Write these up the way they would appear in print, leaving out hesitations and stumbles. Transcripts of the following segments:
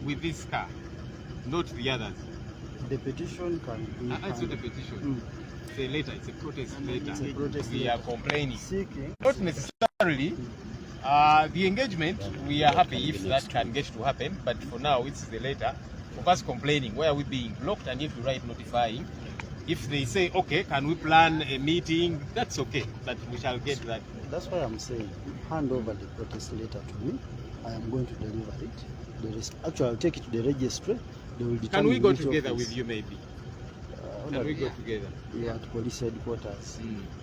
with this car, not the others. The petition can be... It's not a petition. It's a letter. It's a protest letter. It's a protest we are complaining. Seeking. Not necessarily. The engagement, we are happy if that can get to happen, but for now it's the letter of us complaining. Where are we being blocked, and if we write notifying, if they say, okay, can we plan a meeting, that's okay, but we shall get that. That's why I'm saying, hand over the protest letter to me. I am going to deliver it. Actually, I'll take it to the registry. They will can we go together with you, maybe? Can we go together? You are at police headquarters.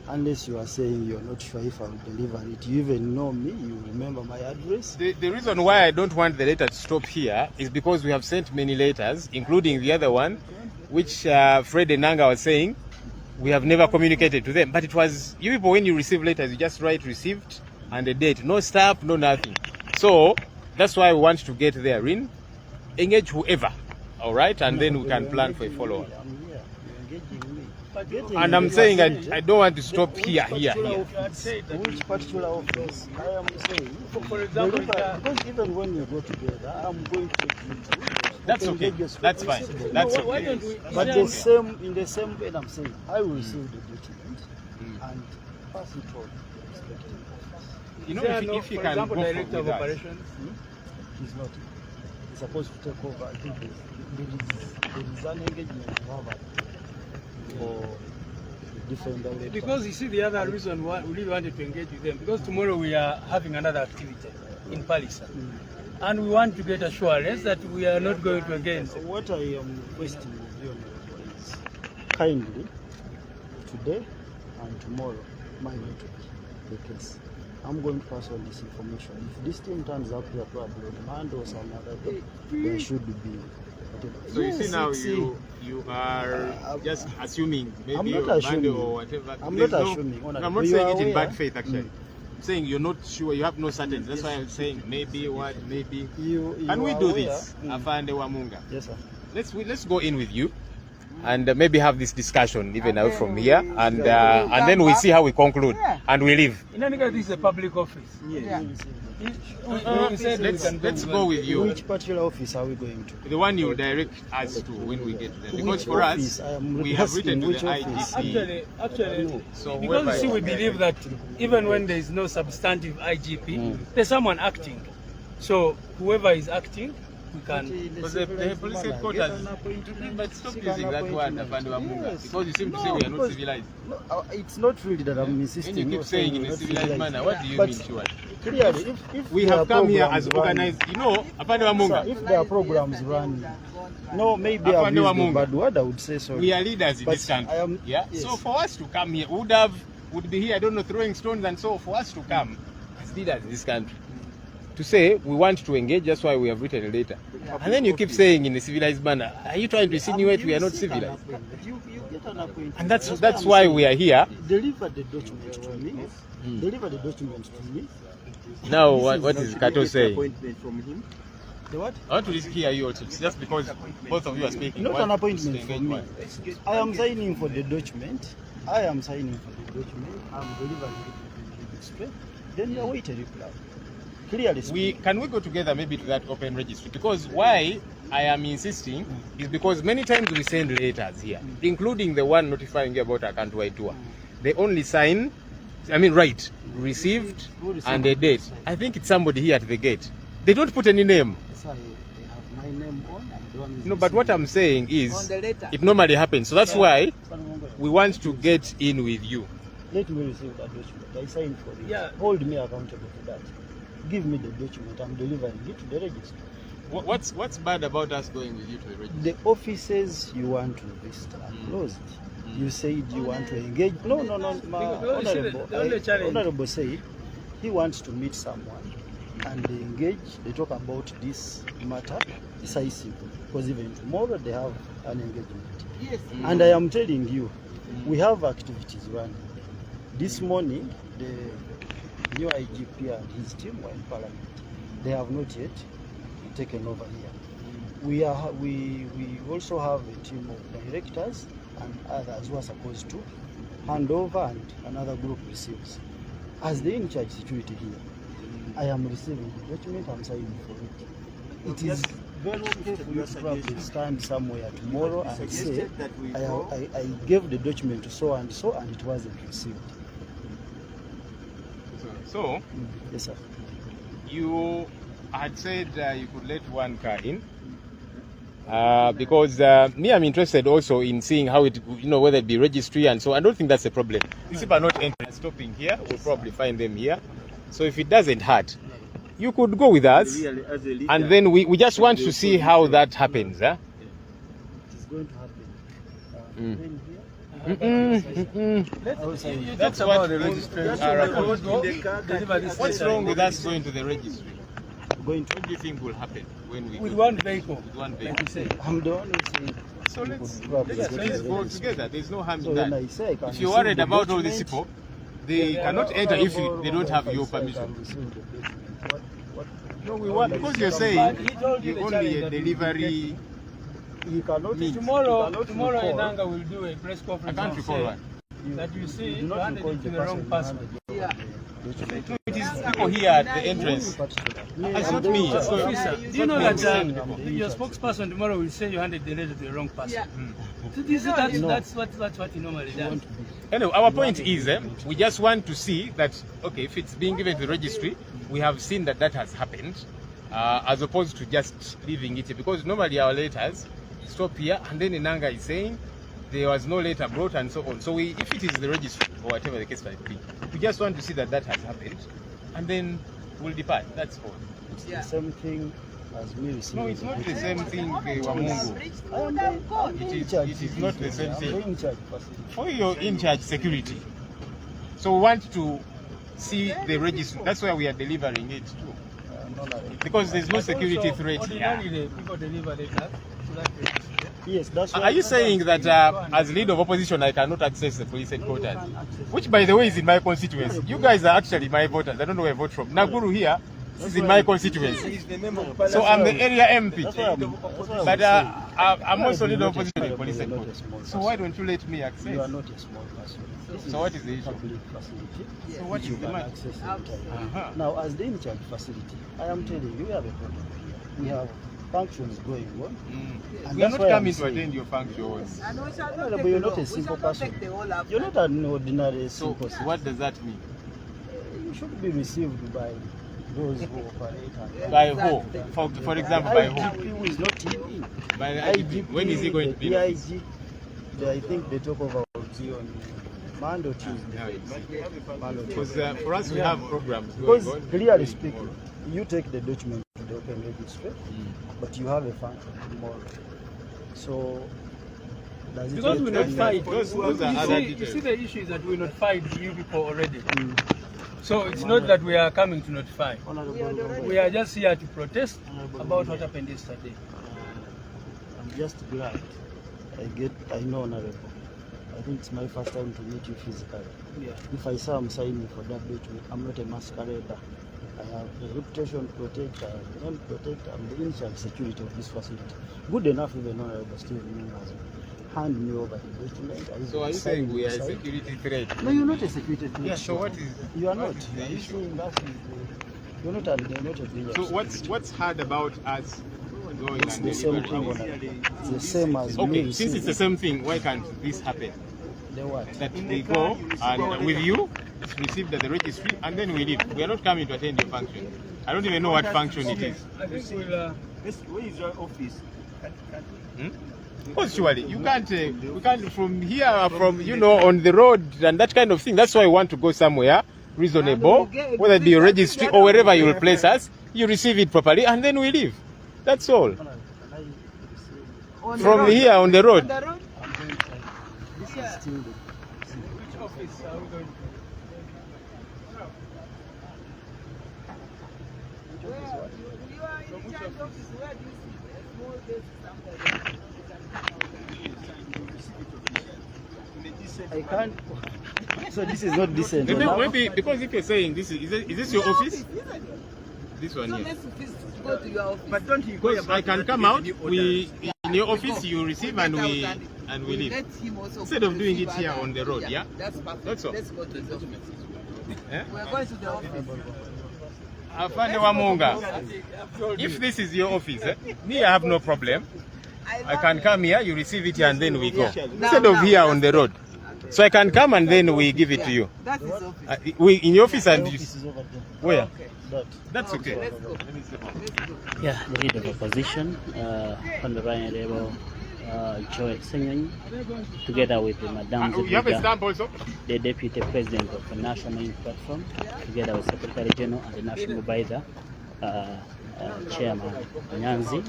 Unless you are saying you're not sure if I'll deliver it. You even know me, you remember my address. The reason why I don't want the letter to stop here is because we have sent many letters, including the other one, which Fred Enanga was saying we have never communicated to them. But it was, you people, when you receive letters, you just write received and a date. No stamp, no nothing. So that's why we want to get there in, engage whoever, all right? And then we can plan for a follow-up. And I'm saying I don't want to stop here. Which particular office? I am saying, for example, because even when you go together, I'm going to take you to... That's okay. That's fine. That's okay. But in the same way, I'm saying, I will receive the document and pass it on. You know, if you can go for director of operations, he's not. He's supposed to take over. I think there is an engagement for different directors. Because you see, the other reason why we really wanted to engage with them, because tomorrow we are having another activity in Police, and we want to get assurance that we are not going to engage. What I am requesting of you is kindly, today and tomorrow, might not be the case. I'm going to pass on this information. If this team turns up here probably on Monday or some other day, there should be whatever. So you see now you are just assuming maybe on Monday or whatever. I'm not assuming. I'm not saying it in bad faith actually. I'm saying you're not sure, you have no certainty. That's why I'm saying maybe what, maybe. Can we do this? Afande Wamunga. Yes, sir. Let's go in with you and maybe have this discussion even out from here, and then we see how we conclude and we leave. In any case, this is a public office. Yeah. Let's go with you. Which particular office are we going to? The one you direct us to when we get there. Because for us, we have written to the IGP. Actually, so because you see, we believe that even when there is no substantive IGP, there's someone acting. So whoever is acting, we can. Because the police headquarters, but stop using that word, because you seem to say we are not civilized. No, it's not really that I'm insisting. When you keep saying in a civilized manner, what do you mean, Stuart? Clearly, if we have come here as organized, you know, Apande Wamunga. If there are programs running, no, maybe I've used a bad word, I would say so. We are leaders in this country. Yes. So for us to come here, would be here, I don't know, throwing stones and so, for us to come as leaders in this country, to say we want to engage, that's why we have written a letter. And then you keep saying in a civilized manner, are you trying to insinuate we are not civilized? And that's why we are here. Deliver the document to me. Deliver the document to me. Now, what is Kato saying? The what? I want to hear you also, just because both of you are speaking. Not an appointment for me. I am signing for the document. I'm delivering it to the registry. Then you await a reply. Clearly, can we go together maybe to that open registry? Because why I am insisting is because many times we send letters here, including the one notifying you about Akantuai tour. They only sign, write, received, and a date. I think it's somebody here at the gate. They don't put any name. They have my name on. No, but what I'm saying is, it normally happens. So that's why we want to get in with you. Let me receive that document. I signed for it. Yeah. Hold me accountable to that. Give me the document. I'm delivering it to the registry. What's bad about us going with you to the registry? The offices you want to visit are closed. You said you want to engage. No. Honorable said he wants to meet someone and they engage. They talk about this matter decisively. Because even tomorrow they have an engagement. Yes. And I am telling you, we have activities running. This morning, the new IGP and his team were in Parliament. They have not yet taken over here. We also have a team of directors and others who are supposed to hand over, and another group receives. As the in-charge security here, I am receiving the document, I'm signing for it. it is very okay for you to probably stand somewhere tomorrow and say, I gave the document to so and so and it wasn't received. So yes, sir. You had said you could let one car in. Because me, I'm interested also in seeing how it, whether it be registry and so. I don't think that's a problem. These people are not entering, stopping here. We'll probably find them here. So if it doesn't hurt, you could go with us, and then we just want to see how that happens. Huh? It's going to happen. That's about the registry. What's wrong with us going to the registry? What do you think will happen when we with one vehicle? With one vehicle. I'm the one who saying. So let's go together. There's no harm in that. If you're receive worried the about all document, these people, they cannot enter if they don't have your permission. No, we want, because you're saying you only a delivery. You cannot. Tomorrow Enanga will do a press conference. I can't recall one. That you see, you handed it to the wrong person. No, it is people here at the entrance. It's not me. Officer, do you know that your spokesperson tomorrow will say you handed the letter to the wrong person? So that's what he normally does. Anyway, our point is, we just want to see that, okay, if it's being given to the registry, we have seen that that has happened, as opposed to just leaving it, because normally our letters stop here, and then Enanga is saying there was no letter brought and so on. So if it is the registry or whatever the case might be, we just want to see that that has happened, and then we'll depart. That's all. It's the same thing as me receiving. No, it's not the same thing, Wamungu. It is not the same thing. For your in-charge security. So we want to see the registry. That's why we are delivering it too. Because there's no security threat here. People deliver letters to that registry. Yes, that's why. Are you saying that as leader of opposition I cannot access the police headquarters? Which, by the way, is in my constituency. You guys are actually my voters. I don't know where I vote from. Naguru here is in my constituency. So I'm the area MP. But I'm also leader of opposition in police headquarters. So why don't you let me access? You are not a small person. So what is the issue? Public facility. So what is the matter? Now, as the in-charge facility, I am telling you, we have a problem here. We have functions going on. And we are not coming to attend your functions. But you're not a simple person. You're not an ordinary simple person. So what does that mean? You should be received by those who operate. By who? For example, by who? IGP is not here. By the IGP. When is he going to be? The IG, I think they talk about on Monday or Tuesday. Because for us, we have programs because going on. Clearly speaking, you take the document to the open registry, but you have a function tomorrow. So, does it because we notified, you see the issue is that we notified you people already. So it's not that we are coming to notify. We are just here to protest about what happened yesterday. I'm just glad I know Honorable. I think it's my first time to meet you physically. Yeah. If I say I'm signing for that document, I'm not a masquerader. I have a reputation to protect, I have a name to protect, I'm the in-charge security of this facility. Good enough even Honorable Stephen has hand me over the document. So are you saying we are a security threat? No, you're not a security threat. Yeah, so what is... You are not. The issue? You're not a danger. So what's hard about us going it's and the same thing. It's the same as okay, me. Since it's the same thing, why can't this happen? The what? That they go and with you, it's received at the registry, and then we leave. We are not coming to attend your function. I don't even know what function it is. I think we'll... Where is your office? Because surely you can't, we can't from here, from on the road and that kind of thing. That's why we want to go somewhere reasonable, whether it be a registry or wherever you will place us. You receive it properly, and then we leave. That's all. From here on the road. This is still the... Which office are we going to? I can't. So this is not decent. Maybe because if you're saying this is this your office? This one here. Go to your office. But don't you go about I can come out. In your office you receive and we leave. Instead of doing it here on the road, yeah? That's perfect. That's all. Let's go to the office. Eh? We're going to the office. Afande Wamunga, if this is your office, me, I have no problem. I can come here, you receive it here, and then we go. Instead of here on the road. So I can come and then we give it to you. That is office. We in your office and Office is over there. where? That's okay. Let's go. Yeah, the leader of opposition, Honorable Joy Senyonyi, together with Madam You have a stamp also? the Deputy President of the National Unity Platform, together with Secretary General and the National Mobilizer Chairman Nyanzi.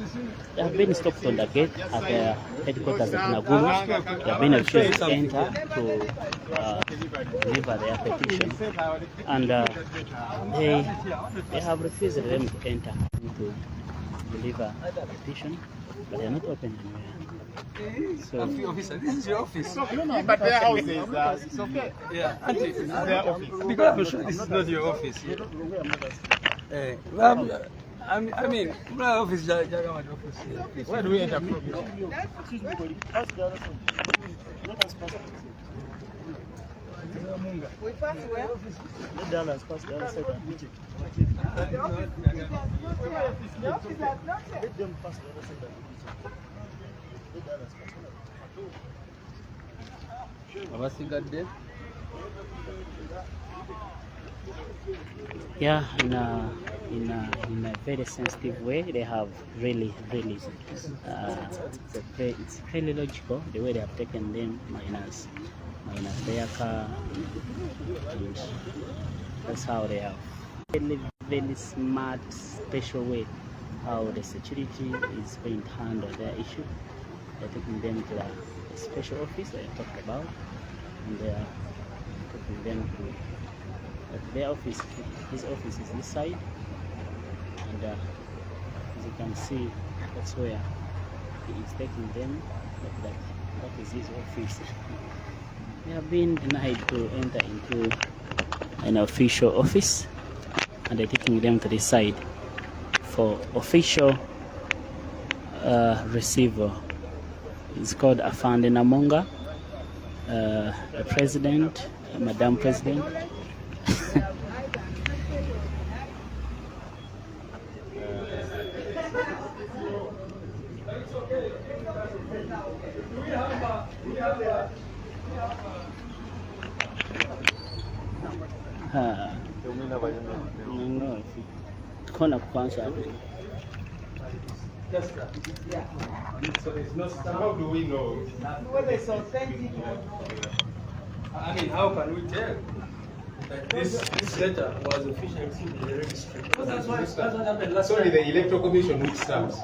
They have been stopped on the gate at the headquarters of Naguru. They have been refused to enter to deliver their petition, and they have refused them to enter to deliver the petition, but they are not open anywhere. So, Officer, this is your office. No, but their house is it's okay. Yeah, auntie, This is their office. because I'm sure this is not your office. I mean, my office is Jagamat office. Where do we enter from? Excuse me, buddy. Pass the other side. Let us pass. We pass where? Let the others pass the other side and meet it. The office is not here. Let them pass the other side and meet it. Let the others pass. yeah, in a very sensitive way, they have really it's fairly logical the way they have taken them minus their car, and that's how they have very smart, special way how the security is going to handle their issue. They're taking them to a special office that I talked about, and they are taking them to their office. His office is this side, and as you can see, that's where he is taking them. That is his office. They have been denied to enter into an official office, and they're taking them to this side for official receiver. It's called Afande Namunga, the president, Madam President. Kona kwanza. So there's no stamp. How do we know? Whether it's authentic. I mean, how can we tell that this letter was officially received in the registry? Because that's what happened last Sorry, time. the electoral commission which stamps.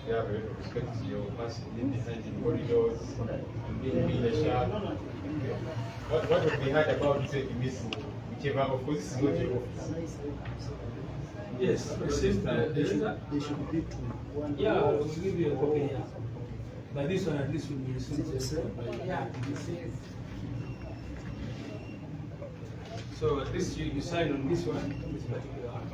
Yeah, we respect your passing in behind the corridors and being in the shop. What would be hard about say missing whichever of course is not your office? Yes, They should be two. One. yeah, we'll give you a copy here. But this one at least will be received. So at least you sign on this one, this particular one.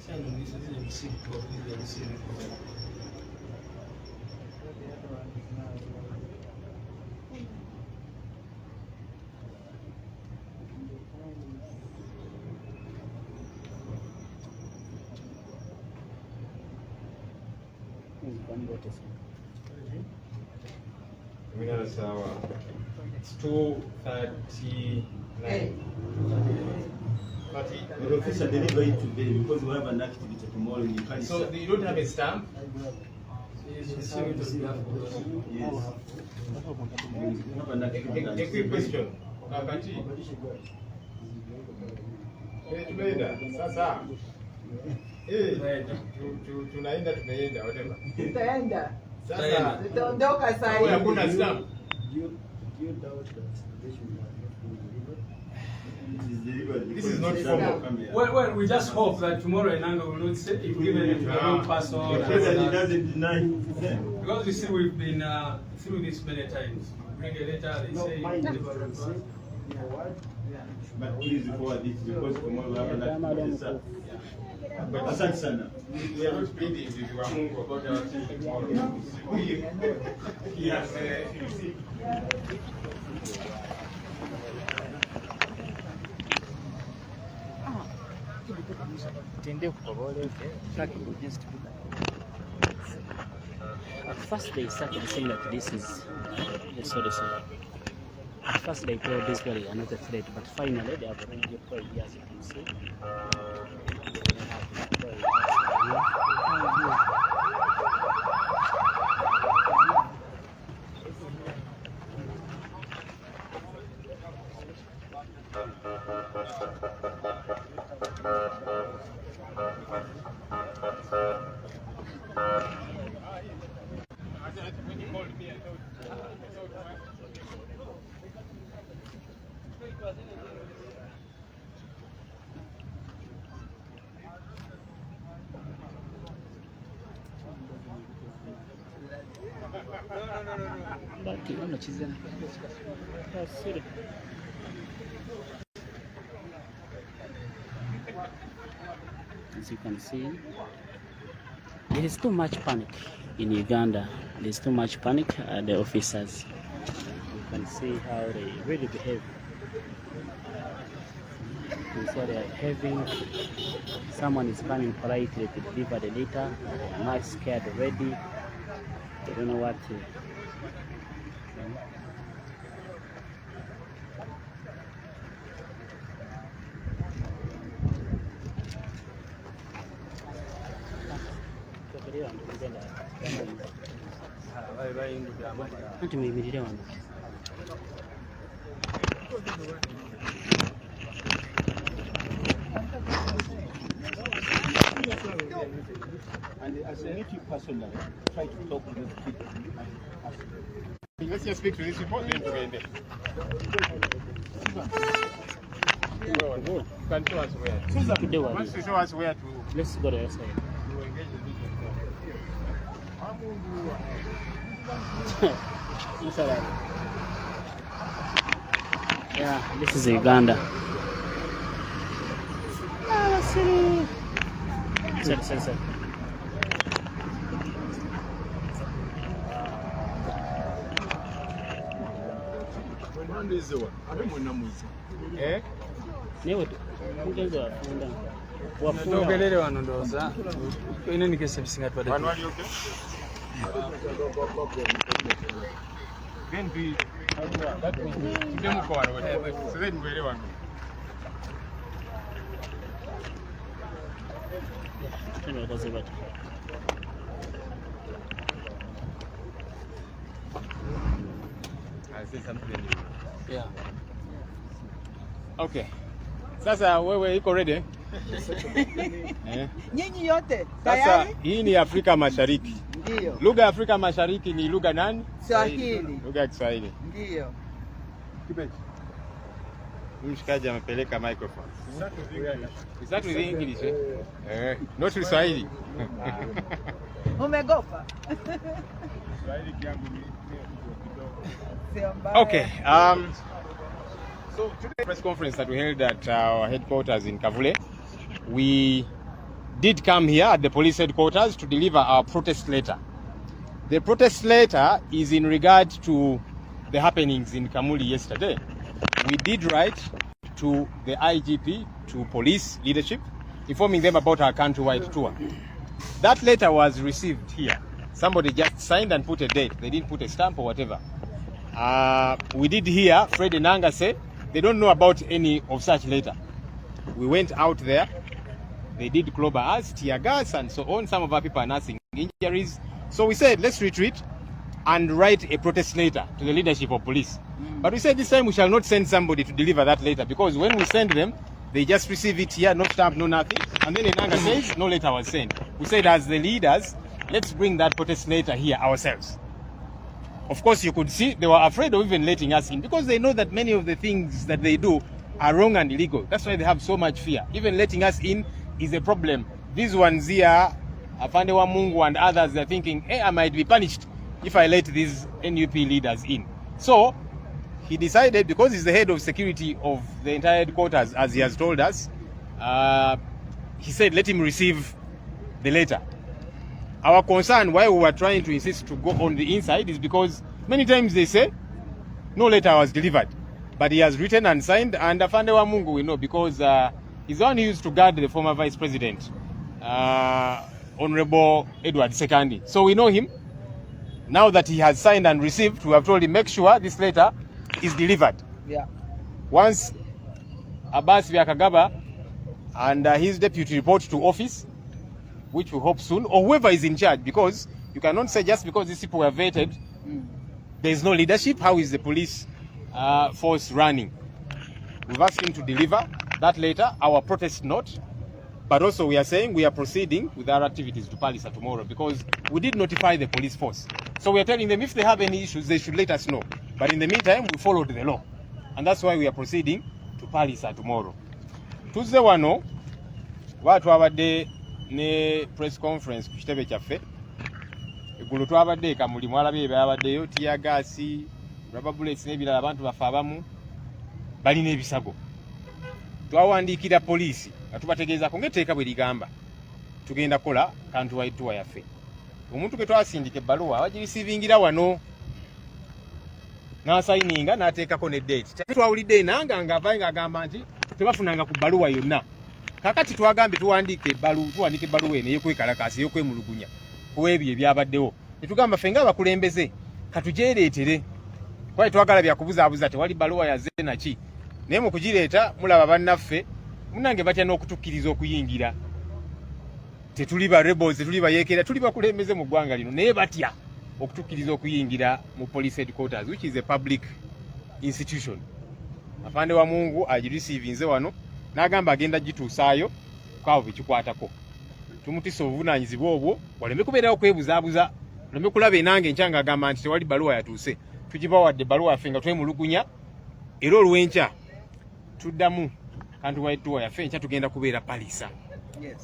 Sign on this is the receipt copy, the receipt copy. It's 2:39. The official deliver it today because we have an activity tomorrow in the palace. So you don't have a stamp? Is received on behalf of Yes. We have an activity. A quick question. Tumeenda sasa. Tunaenda tumeenda whatever. Tutaenda. Sasa Tutaondoka saa hii. Hakuna stamp. This is not formal. Well, we just hope that tomorrow Enanga will not say if given it to the wrong person. The president doesn't deny them. Because you see, we've been through this many times. Bring a letter, they say. But please forward this because tomorrow we have another sir. Asante sana. We are not pleading with Mungu about our children tomorrow. Yes, you see. At first they started saying that this is sorry. At first they told this girl are not a threat, but finally they have already deployed, as you can see. When you called me, I thought As you can see, there is too much panic in Uganda. There is too much panic at the officers. You can see how they really behave. You see they are behaving. Someone is coming politely to deliver the letter. They are much scared already. They don't know what to. And as a NUP personally, try to talk to those people. let's just speak to this report then to end it. You can show us where. Once you show us where to. Let's go to the other side. To engage the people. Yeah, this is Uganda. Sorry. Togelele wano ndoza. Ine nikese bisinga twade. Manually okay? Then we that means them go or whatever. So then we one. Anyway, that's it. I see something. Yeah. Okay. Sasa wewe iko ready? Nyinyi yote Sasa tayari? hii ni Afrika Mashariki. Ndio. Lugha ya Afrika Mashariki ni lugha nani? Swahili. Lugha ya Kiswahili. Ndio. Huyu mshikaji amepeleka microphone. Is that with English? Not Kiswahili. Umegopa? Okay. So today's press conference that we held at our headquarters in Kavule, we did come here at the police headquarters to deliver our protest letter. The protest letter is in regard to the happenings in Kamuli yesterday. We did write to the IGP, to police leadership, informing them about our countrywide tour. That letter was received here. Somebody just signed and put a date. They didn't put a stamp or whatever. We did hear Fred Nanga say they don't know about any of such letter. We went out there. They did clobber us, tear gas, and so on. Some of our people are nursing injuries. So we said, let's retreat. and write a protest letter to the leadership of police. But we said this time we shall not send somebody to deliver that letter, because when we send them, they just receive it here, no stamp, no nothing, and then Enanga says no letter was sent. We said, as the leaders, let's bring that protest letter here ourselves. Of course, you could see they were afraid of even letting us in, because they know that many of the things that they do are wrong and illegal. That's why they have so much fear. Even letting us in is a problem. These ones here, Afande Wamungu and others, they're thinking, hey, I might be punished if I let these NUP leaders in. So he decided, because he's the head of security of the entire headquarters, as he has told us, he said, let him receive the letter. Our concern, why we were trying to insist to go on the inside, is because many times they say no letter was delivered, but he has written and signed, and Afande Wamungu we know, because he's the one who used to guard the former vice president, Honorable Edward Sekandi. So we know him. Now that he has signed and received, we have told him, make sure this letter is delivered. Yeah. Once Abbas Byakagaba and his deputy report to office, which we hope soon, or whoever is in charge, because you cannot say just because these people were vetted, there is no leadership. How is the police force running? We've asked him to deliver that letter, our protest note, but also we are saying we are proceeding with our activities to Palisa tomorrow, because we did notify the police force. So we are telling them if they have any issues, they should let us know. But in the meantime, we followed the law. And that's why we are proceeding to Palisa tomorrow. Tuesday wano, watu abadde ne press conference ku kitebe kyaffe. Eggulo twabadde kamuli mwalabye byabaddeyo tear gas, rubber bullets n'ebirala, abantu bafa abamu balina ebisago. Twawandiikira poliisi nga tubategeezako ng'etteeka bwe ligamba tugenda kola kantu waituwa yaffe. Omuntu ke twasindika ebbaluwa bagirisiivingira wano n'asayininga n'ateekako ne date. Twawulidde enanga ng'avayo ng'agamba nti tebafunanga ku bbaluwa yonna. Kakati twagambye tuwandiike ebbaluwa eno ey'okwekalakaasa, ey'okwemulugunya ku ebyo ebyabaddewo. Ne tugamba ffe ng'abakulembeze katugyereetere, kuba twagala byakubuzaabuza tewali bbaluwa yazze naki. Naye mu kugireeta mulaba bannaffe munnange batya n'okutukkiriza okuyingira. Tetuli ba rebels, tetuli bayeekera, tuli bakulembeze mu ggwanga lino, naye batya okutukkiriza okuyingira mu police headquarters, which is a public institution. Afande Wamungu agireceivinze wano n'agamba agenda gituusaayo kwabo bekikwatako. Tumutisa obuvunaanyizibwa obwo, waleme kubeerawo kwebuzaabuza, waleme kulaba enange enkya agamba nti tewali bbaluwa yatuuse. Tugibawadde bbaluwa yaffe nga twemulugunya, era olw'enkya tuddamu kantu waituwa yaffe, enkya tugenda kubeera Palisa.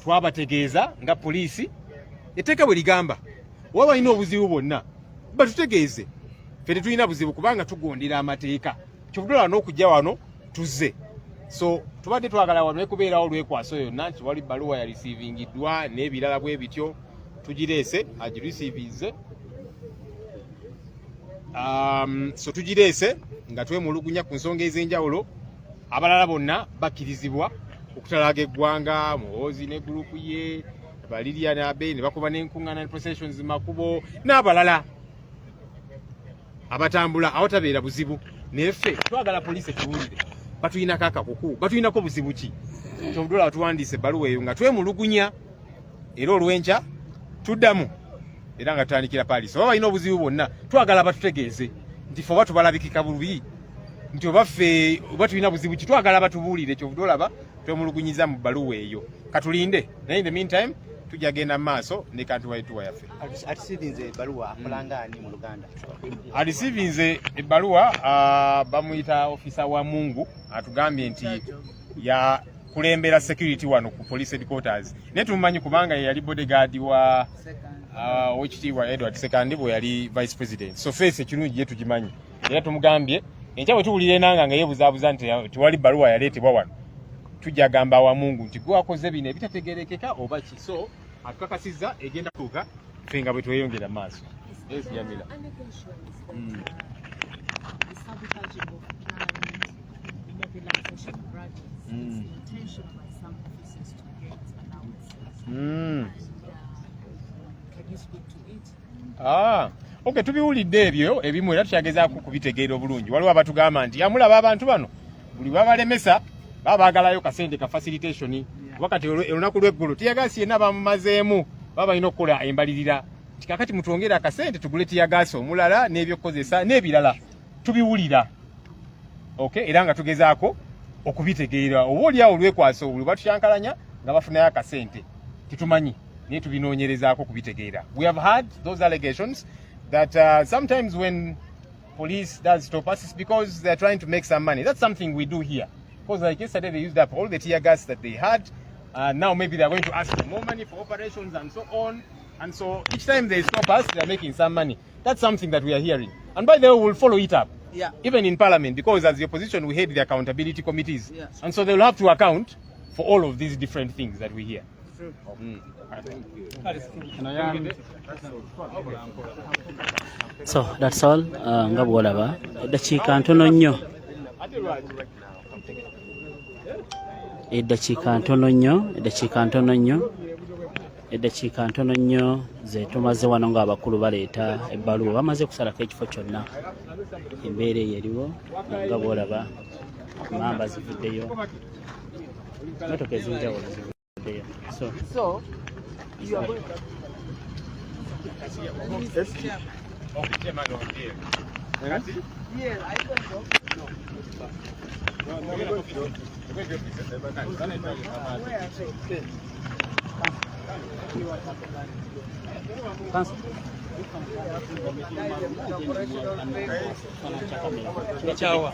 Twabategeeza nga poliisi etteeka bwe ligamba, waba alina obuzibu bwonna batutegeeze. Ffe tetulina buzibu kubanga tugondera amateeka. Kyovuddola n'okujja wano tuzze. So tubadde twagala wano kubeerawo olwekwaso yonna nti wali bbaluwa ya receivingiddwa n'ebirala bwe bityo tugireese, agireceivinze. So tugireese nga twemulugunya ku nsonga ez'enjawulo. Abalala bonna bakkirizibwa okutalaga eggwanga, Muwonge ne gurupu ye, Balirya n'abe ne bakuba n'enkuŋŋaana processions makubo n'abalala abatambula awatabeera buzibu. Naye ffe twagala poliisi etuwulire, batulinako akakuku, batulinako buzibu ki? Kyovuddola batuwandiise ebbaluwa eyo nga twemulugunya, era olw'enkya tuddamu era nga tutandikira Palisa. Oba balina obuzibu bwonna twagala batutegeeze nti ffe oba tubalabikika bubi, nti oba ffe oba tulina buzibu ki, twagala batubuulire. Kyovuddola ba twemulugunyiza mu bbaluwa eyo. Katulinde, naye in the meantime tujja genda mu maaso ne kantu waituwa yaffe. Arisivinze ebbaluwa akolangaani mu Luganda? Arisivinze ebbaluwa bamuyita ofisa wa Mungu, atugambye nti ya kulembera security wano ku police headquarters. Naye tumumanyi kubanga yali bodyguard wa Oweekitiibwa Edward Sekandi bwe yali vice president. So face ekirungi ye tugimanyi. Era tumugambye enkya bwe tuwulira enanga nga yeebuzaabuza nti tewali bbaluwa yaleetebwa wano, tujja gamba wa Mungu nti gwe wakoze bino ebitategerekeka oba ki. So atukakasizza egenda kutuuka ffe nga bwe tweyongera mu maaso. Jamila. Okay, tubiwulidde ebyo ebimu era tukyagezaako kubitegeera obulungi. Waliwo abatugamba nti amulaba abantu bano buli babalemesa babaagalayo kasente ka facilitation. Wakati olunaku lw'eggulu tiyagasi yenna bamumazeemu, baba balina okukola embalirira Kakati mutwongera akasente tugule tiyagaasi omulala n'ebyokozesa n'ebirala tubiwulira. Okay, era nga tugezaako okubitegeera oba oli awo olwekwasa obuli batusyankalanya nga bafunayo akasente titumanyi naye tubinoonyerezaako kubitegeera. We have had those allegations that sometimes when police does stop us it's because they're trying to make some money. That's something we do here. Because like yesterday they used up all the tear gas that they had. Now maybe they're going to ask for more money for operations and so on. And so each time they stop us, they're making some money. That's something that we are hearing. And by the way, we'll follow it up. Yeah. Even in Parliament, because as the opposition, we head the accountability committees. Yeah. And so they'll have to account for all of these different things that we hear. So that's all. Nga bwolaba eddakiika ntono nnyo. Eddakiika ntono nnyo ze tumaze wano ng'abakulu baleeta ebbaluwa bamaze kusalako ekifo kyonna. Embeera eyo eriwo nga bwolaba mamba zivuddeyo, motoka ez'enjawulo zivuddeyo. So you are going yeah, I don't know. Chawa.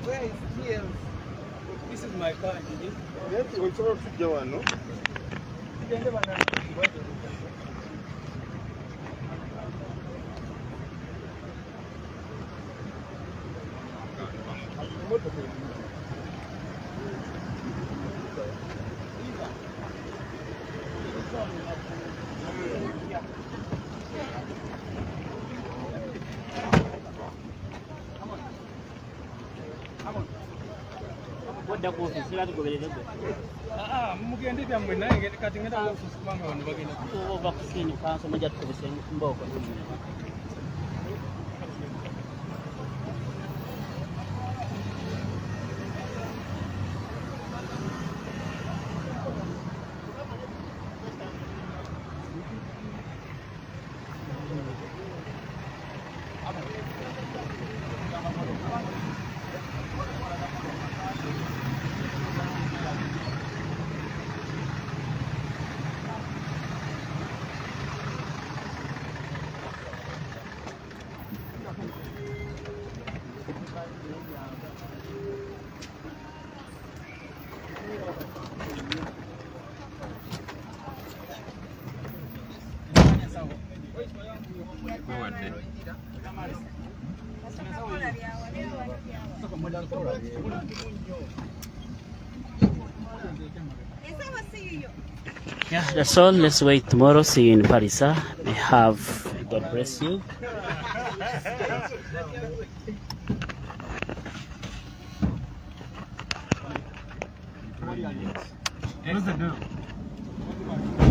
Where is here? This is my car. Mugende byammwe naye kati ngenda ofisi kubanga bano bagenda ova kusini kanso mujja tukubisa mbooko. Yeah, that's all. Let's wait tomorrow. See you in Paris. May have God bless you. What's the deal?